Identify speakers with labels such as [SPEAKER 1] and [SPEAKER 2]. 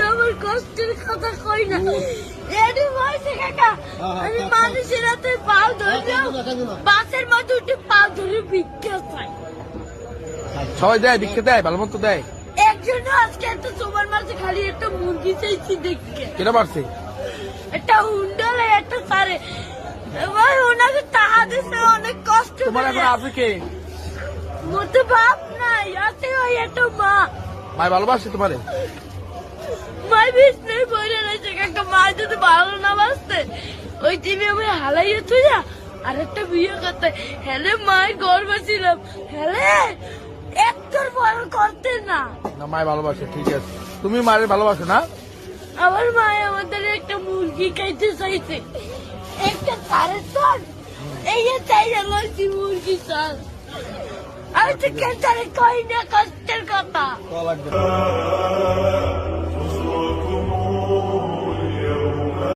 [SPEAKER 1] আমার কষ্টের কথা কই না, এডি বয়সে কাকা আমি মানুষের হাতে পাও ধরলেও বাসের মধ্যে উঠে পাও ধরে ভিক্ষা চাই।
[SPEAKER 2] সবাই দেয়, ভিক্ষা দেয়, ভালো মতো দেয়।
[SPEAKER 1] একজন আজকে একটা তোমার মাঝে খালি একটা মুরগি চাইছি দেখে
[SPEAKER 2] কেটা পারছে,
[SPEAKER 1] একটা হুন্ডালে একটা সারে ভাই ওনাকে টাকা দিতে অনেক কষ্ট
[SPEAKER 2] তোমার এখন
[SPEAKER 1] করে।
[SPEAKER 2] আছে কে?
[SPEAKER 1] মতো বাপ নাই, আছে ওই একটা মা।
[SPEAKER 2] মায় ভালোবাসে তোমারে?
[SPEAKER 1] মাই বিছনায় পড়ে রয়েছে কাকা, মা যদি ভালো না বাসতে ওই টিভি আমি হালাইয়ে তুই যা আর একটা বিয়ে করতে হেলে মায়ের গর্ব ছিলাম, হেলে একটার বড় করতে না।
[SPEAKER 2] না, মায় ভালোবাসে, ঠিক আছে। তুমি মায়ের ভালোবাসো না?
[SPEAKER 1] আমার মায় আমাদের একটা মুরগি খাইতে চাইছে, একটা সাড়ে চার এই যে চাই লাগছি মুরগি চাল। আমি তো কেন কই না কষ্টের কথা।